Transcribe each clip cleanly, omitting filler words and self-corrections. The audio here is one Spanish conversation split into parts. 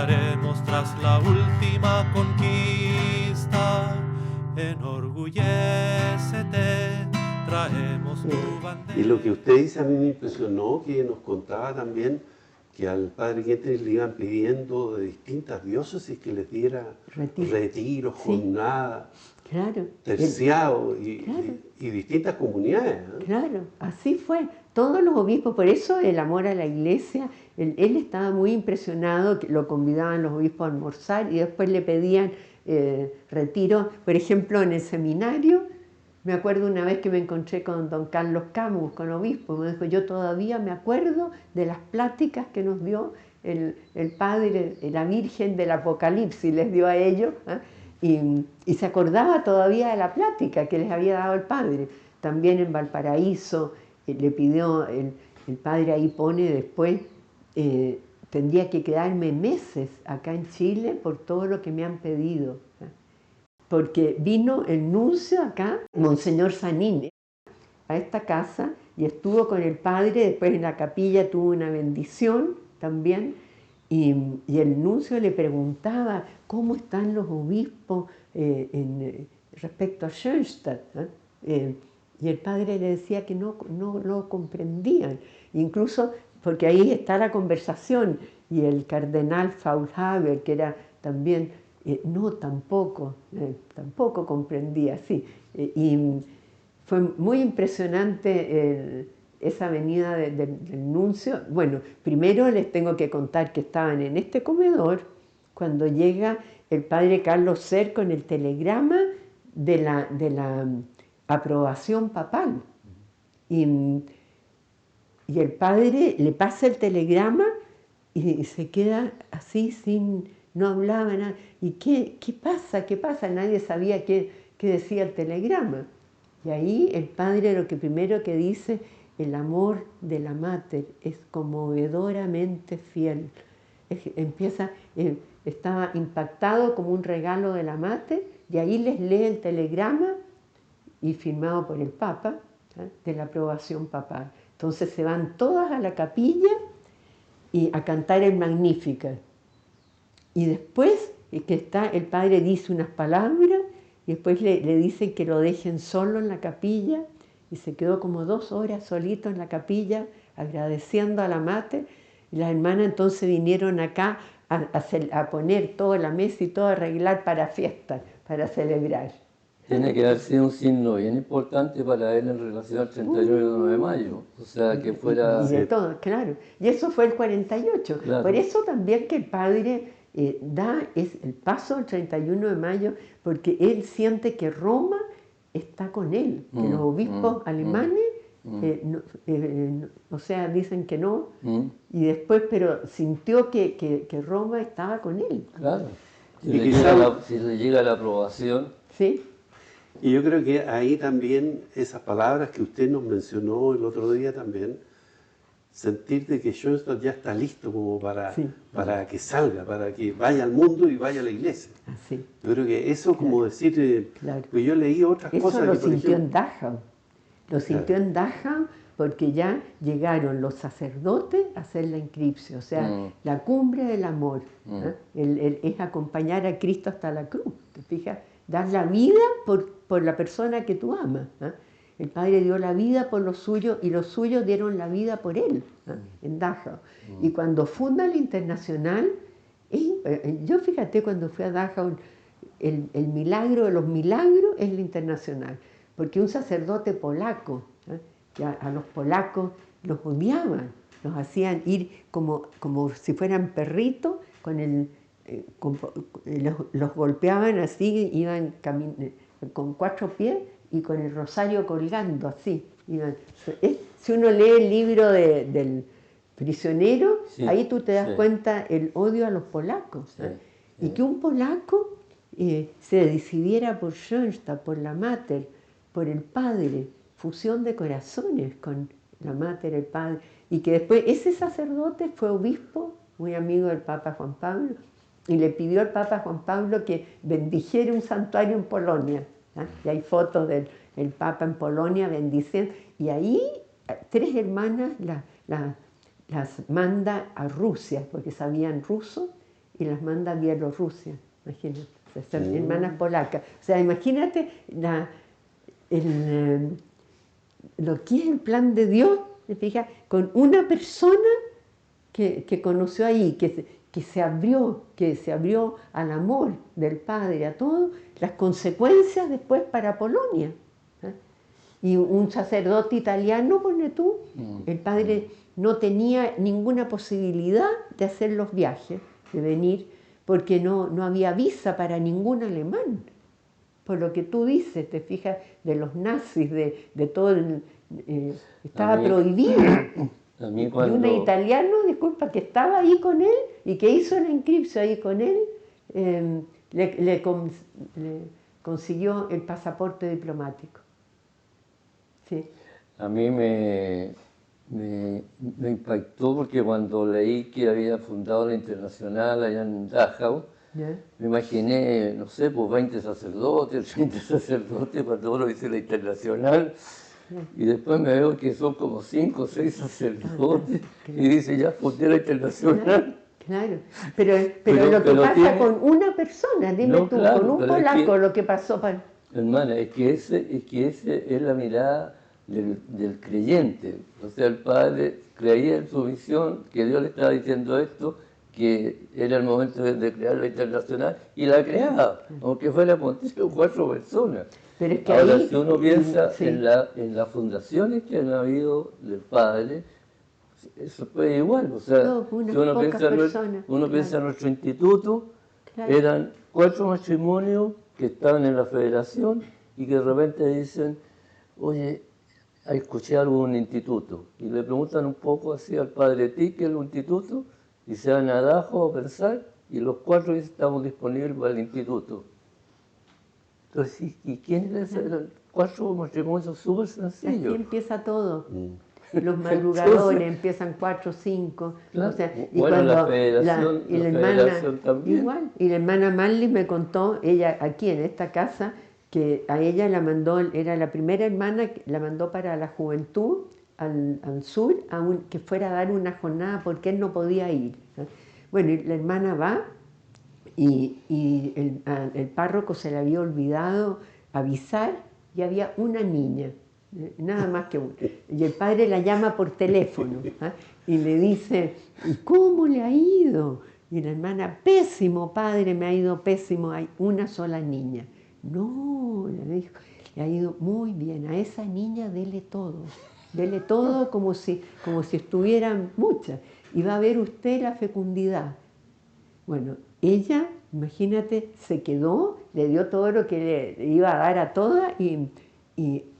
marcharemos tras la última conquista. Enorgullécete, traemos tu bandera. Y lo que usted dice a mí me impresionó, que nos contaba también que al padre Guedes le iban pidiendo de distintas diócesis que les diera retiros, jornadas, claro, terciados claro, y distintas comunidades. Claro, así fue. Todos los obispos, por eso el amor a la iglesia, él estaba muy impresionado, que lo convidaban los obispos a almorzar y después le pedían retiro. Por ejemplo, en el seminario, me acuerdo una vez que me encontré con don Carlos Camus, con obispo, me dijo, yo todavía me acuerdo de las pláticas que nos dio el padre, la Virgen del Apocalipsis, les dio a ellos, ¿eh? Y se acordaba todavía de la plática que les había dado el padre. También en Valparaíso le pidió, el padre ahí pone después, tendría que quedarme meses acá en Chile por todo lo que me han pedido. Porque vino el nuncio acá, Monseñor Sanín, a esta casa y estuvo con el padre, después en la capilla tuvo una bendición también, y el nuncio le preguntaba cómo están los obispos respecto a Schoenstatt. Y el padre le decía que no lo comprendían, incluso porque ahí está la conversación, y el cardenal Faulhaber, que era también, tampoco comprendía, sí. Y fue muy impresionante esa venida del nuncio. Bueno, primero les tengo que contar que estaban en este comedor cuando llega el padre Carlos Ser con el telegrama de la aprobación papal. Y el padre le pasa el telegrama y se queda así, no hablaba nada. ¿Y qué pasa? ¿Qué pasa? Nadie sabía qué decía el telegrama. Y ahí el padre lo que primero que dice, el amor de la Mater es conmovedoramente fiel. Estaba impactado como un regalo de la Mater, y ahí les lee el telegrama y firmado por el Papa, de la aprobación papal. Entonces se van todas a la capilla y a cantar el Magnificat. Y después el padre dice unas palabras y después le dicen que lo dejen solo en la capilla, y se quedó como 2 horas solito en la capilla agradeciendo a la Mater, y las hermanas entonces vinieron acá a poner toda la mesa y todo, a arreglar para fiesta, para celebrar. Tiene que haber sido un signo bien importante para él en relación al 31 de mayo, o sea, que fuera... Y de todo, claro. Y eso fue el 48. Claro. Por eso también que el padre da el paso al 31 de mayo, porque él siente que Roma está con él, que los obispos alemanes, o sea, dicen que no, y después, pero sintió que Roma estaba con él. Claro. Si Y le llega la aprobación... ¿Sí? Y yo creo que ahí también esas palabras que usted nos mencionó el otro día también, sentir de que Schoenstatt ya está listo como para que salga, para que vaya al mundo y vaya a la iglesia. Así. Yo creo que eso, como decir, pues yo leí otras eso cosas. Lo que, por sintió ejemplo, en Dachau. Lo sintió en Dachau porque ya llegaron los sacerdotes a hacer la inscripción, o sea, la cumbre del amor. Es acompañar a Cristo hasta la cruz, ¿te fijas? Dar la vida por la persona que tú amas. El Padre dio la vida por los suyos y los suyos dieron la vida por él, en Dachau. Y cuando funda la Internacional, yo fíjate cuando fui a Dachau, el milagro de los milagros es la Internacional, porque un sacerdote polaco, que a los polacos los odiaban, los hacían ir como si fueran perritos, los golpeaban así, iban con 4 pies y con el rosario colgando así. Si uno lee el libro del prisionero, ahí tú te das cuenta el odio a los polacos. Y que un polaco se decidiera por Schoenstatt, por la Mater, por el padre, fusión de corazones con la Mater, el padre, y que después ese sacerdote fue obispo, muy amigo del Papa Juan Pablo, y le pidió al Papa Juan Pablo que bendijera un santuario en Polonia. Y hay fotos del Papa en Polonia bendiciendo, y ahí 3 hermanas las manda a Rusia, porque sabían ruso, y las manda a Bielorrusia, imagínate, son hermanas polacas. O sea, imagínate lo que es el plan de Dios, ¿te fijas? Con una persona que conoció ahí, que se abrió al amor del Padre, a todo, las consecuencias después para Polonia. ¿Eh? Y un sacerdote italiano, ponle tú, el Padre no tenía ninguna posibilidad de hacer los viajes, de venir, porque no había visa para ningún alemán. Por lo que tú dices, te fijas, de los nazis, de todo, estaba prohibido. A mí Y un italiano, disculpa, que estaba ahí con él y que hizo la inscripción ahí con él, le consiguió el pasaporte diplomático. Sí. A mí me impactó porque cuando leí que había fundado la Internacional allá en Dachau, ¿Ya? me imaginé, no sé, pues 20 sacerdotes, 30 sacerdotes, cuando uno dice la Internacional, y después me veo que son como 5 o 6 sacerdotes, y dice, ya fundé la Internacional. Claro, pero lo que pasa con una persona, dime No, tú, claro, con un pero es polaco que, lo que pasó para... hermana, es que ese es la mirada del creyente. O sea, el padre creía en su misión, que Dios le estaba diciendo esto, que era el momento de crear la Internacional, y la creaba, aunque fuera Pontificio 4 personas. Pero es que ahora, ahí, si uno piensa sí. en las fundaciones que han habido del padre, eso fue igual. O sea, No, unas si uno pocas piensa, personas, piensa en nuestro instituto, Claro. eran 4 matrimonios que estaban en la federación y que de repente dicen, oye, escuché algo en un instituto. Y le preguntan un poco así al padre Ti, que es el instituto, y se van a Dachau a pensar, y los 4 dicen, estamos disponibles para el instituto. Entonces, ¿y quiénes eran? 4 matrimonios súper Así sencillos. empieza todo. Los madrugadores empiezan 4 o 5. Claro. O sea, y Bueno, cuando la federación, y la federación también. igual, y la hermana Marley me contó, ella aquí en esta casa, que a ella la mandó, era la primera hermana, la mandó para la juventud al sur, que fuera a dar una jornada porque él no podía ir. ¿Eh? Bueno, y la hermana va y el párroco se le había olvidado avisar y había una niña, nada más que una. Y el padre la llama por teléfono y le dice, ¿y cómo le ha ido? Y la hermana, pésimo padre, me ha ido pésimo, hay una sola niña. No, le dijo, le ha ido muy bien, a esa niña dele todo como si estuvieran muchas. Y va a ver usted la fecundidad. Bueno, ella, imagínate, se quedó, le dio todo lo que le iba a dar a todas y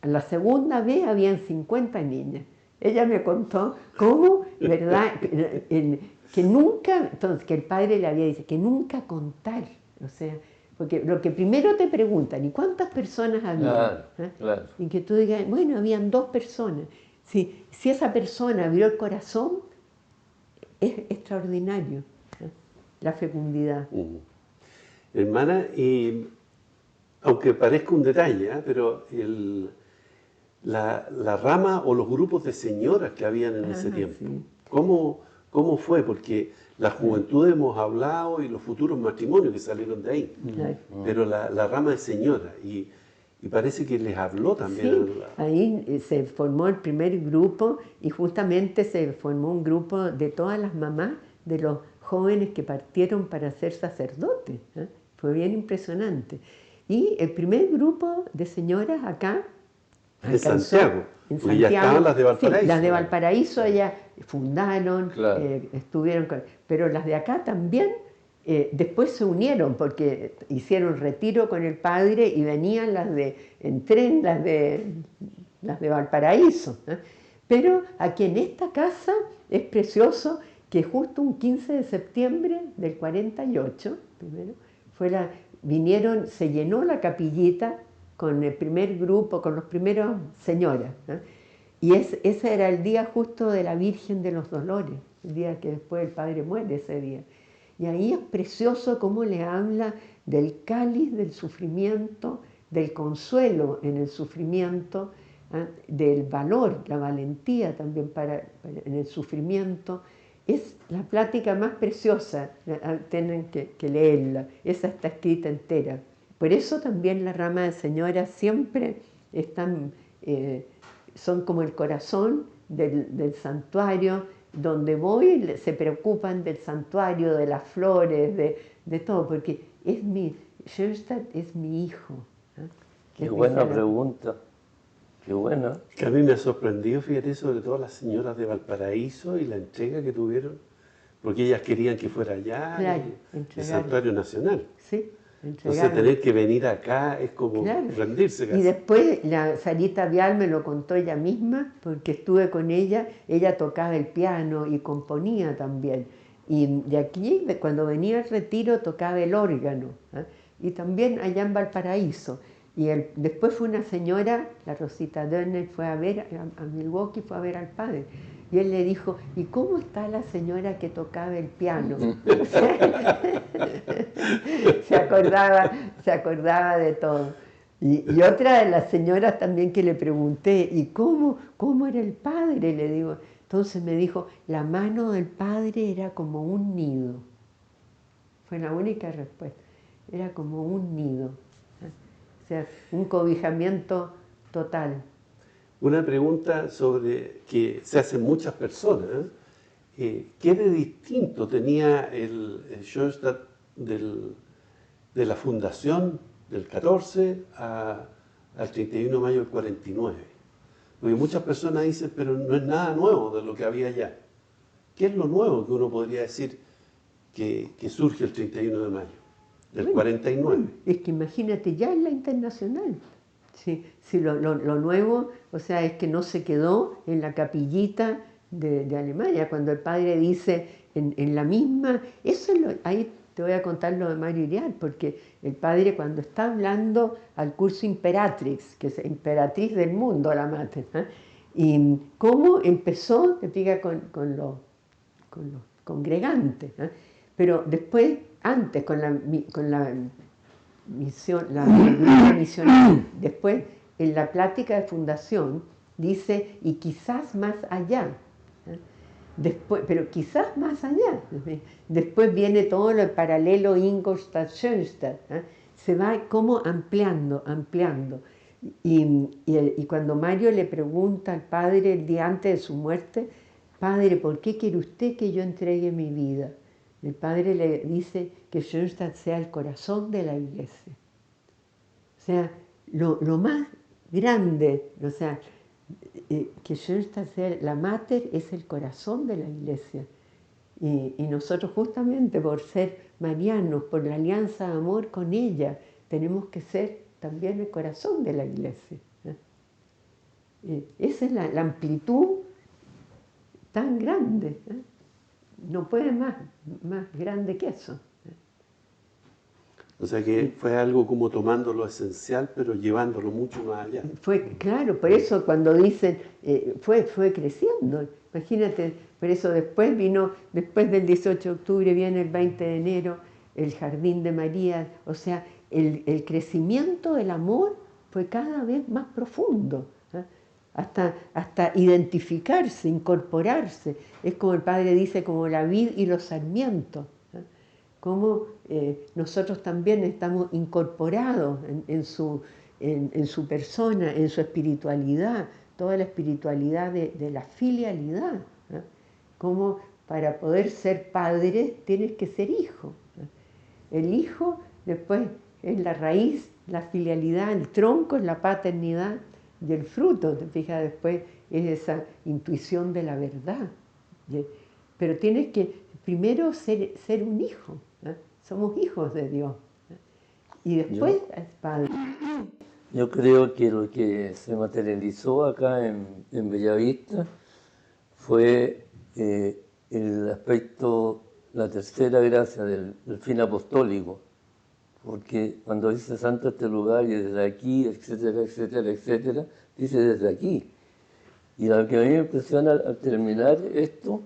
a la segunda vez habían 50 niñas. Ella me contó cómo, ¿verdad? Que nunca, entonces que el padre le había dicho, que nunca contar, o sea, porque lo que primero te preguntan, ¿y cuántas personas había? Claro, ¿Eh? claro. Y que tú digas, bueno, habían 2 personas. Si esa persona abrió el corazón, es extraordinario. La fecundidad. Hermana, y aunque parezca un detalle, pero la rama o los grupos de señoras que habían en ese tiempo, Sí. ¿Cómo fue? Porque la juventud hemos hablado y los futuros matrimonios que salieron de ahí, Claro. pero la rama de señoras, y parece que les habló también. Sí, ahí se formó el primer grupo y justamente se formó un grupo de todas las mamás de los jóvenes que partieron para ser sacerdotes. Fue bien impresionante. Y el primer grupo de señoras acá En Santiago, porque ya estaban las de Valparaíso. Sí, las de Valparaíso ellas fundaron, Claro. estuvieron pero las de acá también después se unieron porque hicieron retiro con el padre y venían en tren las de Valparaíso. Pero aquí en esta casa es precioso que justo un 15 de septiembre del 48, primero, vinieron, se llenó la capillita con el primer grupo, con los primeros señoras. Y ese era el día justo de la Virgen de los Dolores, el día que después el padre muere ese día. Y ahí es precioso cómo le habla del cáliz del sufrimiento, del consuelo en el sufrimiento, del valor, la valentía también en el sufrimiento, es la plática más preciosa, tienen que leerla, esa está escrita entera. Por eso también la rama de señoras siempre están, son como el corazón del santuario, donde voy se preocupan del santuario, de las flores, de todo, porque Schoenstatt es mi hijo. Qué buena pregunta, qué buena. Que a mí me ha sorprendido, fíjate, sobre todo las señoras de Valparaíso y la entrega que tuvieron, porque ellas querían que fuera allá, Claro, el Santuario Nacional. Sí, Entonces tener que venir acá es como rendirse casi. Y después la Sarita Vial me lo contó ella misma, porque estuve con ella tocaba el piano y componía también. Y de aquí, cuando venía al retiro, tocaba el órgano, y también allá en Valparaíso. Y después fue una señora, la Rosita Dörner, fue a ver a Milwaukee, fue a ver al padre. Y él le dijo, ¿y cómo está la señora que tocaba el piano? se acordaba de todo. Y otra de las señoras también que le pregunté, ¿y cómo era el padre? Le digo, entonces me dijo, la mano del padre era como un nido. Fue la única respuesta, era como un nido. O sea, un cobijamiento total. Una pregunta sobre que se hacen muchas personas. ¿Qué de distinto tenía el Schoenstatt de la fundación del 14 al 31 de mayo del 49? Porque muchas personas dicen, pero no es nada nuevo de lo que había ya. ¿Qué es lo nuevo que uno podría decir que surge el 31 de mayo del 49? Es que imagínate, ya en la internacional. Sí, lo nuevo, o sea, es que no se quedó en la capillita de Alemania, cuando el padre dice en la misma, ahí te voy a contar lo de Mario Iriart, porque el padre cuando está hablando al curso Imperatrix, que es emperatriz del mundo, la mater, y cómo empezó, te diga, con los congregantes, pero después, antes, con la misión, la misionera, después en la plática de fundación dice, y quizás más allá, después, pero quizás más allá, después viene todo lo paralelo Ingolstadt-Schoenstatt, se va como ampliando, y cuando Mario le pregunta al padre el día antes de su muerte, padre, ¿por qué quiere usted que yo entregue mi vida? El padre le dice que Schoenstatt sea el corazón de la iglesia. O sea, lo más grande, o sea, que Schoenstatt sea la mater es el corazón de la iglesia. Y nosotros justamente por ser marianos, por la alianza de amor con ella, tenemos que ser también el corazón de la iglesia. Esa es la amplitud tan grande. No puede más grande que eso. O sea que fue algo como tomando lo esencial, pero llevándolo mucho más allá. Claro, por eso cuando dicen, fue creciendo. Imagínate, por eso después del 18 de octubre viene el 20 de enero, el Jardín de María. O sea, el crecimiento del amor fue cada vez más profundo. Hasta identificarse, incorporarse. Es como el padre dice, como la vid y los sarmientos. Como nosotros también estamos incorporados en su persona, en su espiritualidad, toda la espiritualidad de la filialidad. Como para poder ser padre tienes que ser hijo. El hijo después es la raíz, la filialidad, el tronco es la paternidad, y el fruto, te fijas, después es esa intuición de la verdad. Pero tienes que primero ser un hijo. Somos hijos de Dios. Y después es padre. Yo creo que lo que se materializó acá en Bellavista fue el aspecto, la tercera gracia del fin apostólico. Porque cuando dice santo este lugar y desde aquí, etcétera, etcétera, etcétera, dice desde aquí. Y lo que a mí me impresiona al terminar esto,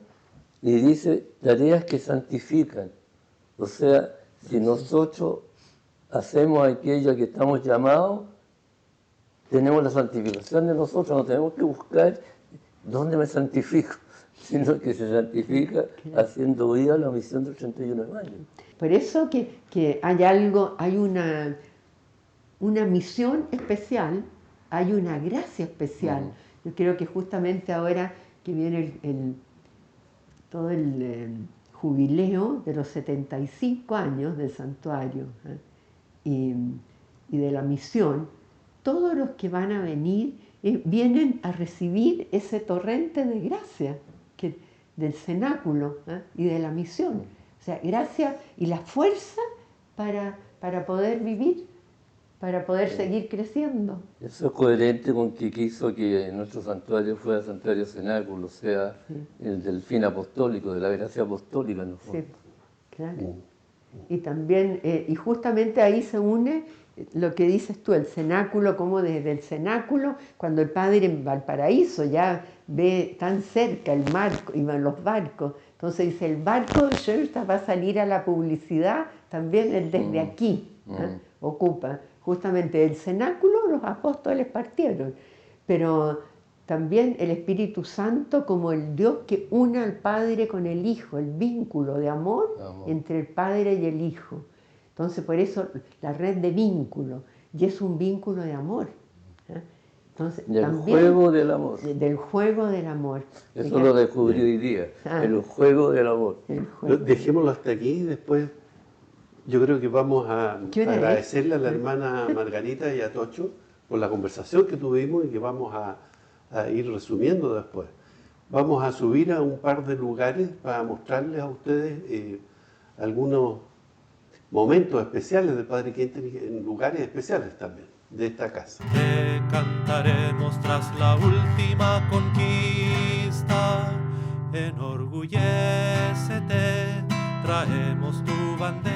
y dice tareas que santifican. O sea, si nosotros hacemos aquello a que estamos llamados, tenemos la santificación de nosotros, no tenemos que buscar dónde me santifico. sino que se santifica haciendo vida la misión del 31 de mayo. Por eso que hay algo, hay una misión especial, hay una gracia especial. Yo creo que justamente ahora que viene todo el jubileo de los 75 años del santuario y de la misión, todos los que van a venir vienen a recibir ese torrente de gracia del cenáculo y de la misión. O sea, gracia y la fuerza para poder vivir, para poder seguir creciendo. Eso es coherente con que quiso que nuestro santuario fuera santuario cenáculo, o sea, el del fin apostólico, de la gracia apostólica en el fondo. Sí, claro. Y también, y justamente ahí se une lo que dices tú, el cenáculo, como desde el cenáculo, cuando el Padre en Valparaíso ya ve tan cerca el mar, iban los barcos, entonces dice, el barco de Schoenstatt va a salir a la publicidad también desde aquí, ocupa. Justamente el cenáculo los apóstoles partieron, pero también el Espíritu Santo como el Dios que une al Padre con el Hijo, el vínculo de amor entre el Padre y el Hijo. Entonces por eso la red de vínculo, y es un vínculo de amor. Entonces, del también, juego del amor. Del juego del amor. Eso lo descubrí hoy día, el juego del amor. Dejémoslo hasta aquí y después yo creo que vamos a agradecerle a la hermana Margarita y a Tocho por la conversación que tuvimos y que vamos a ir resumiendo después. Vamos a subir a un par de lugares para mostrarles a ustedes algunos momentos especiales del Padre Quintero en lugares especiales también de esta casa. Te cantaremos tras la última conquista, enorgullécete, traemos tu bandera.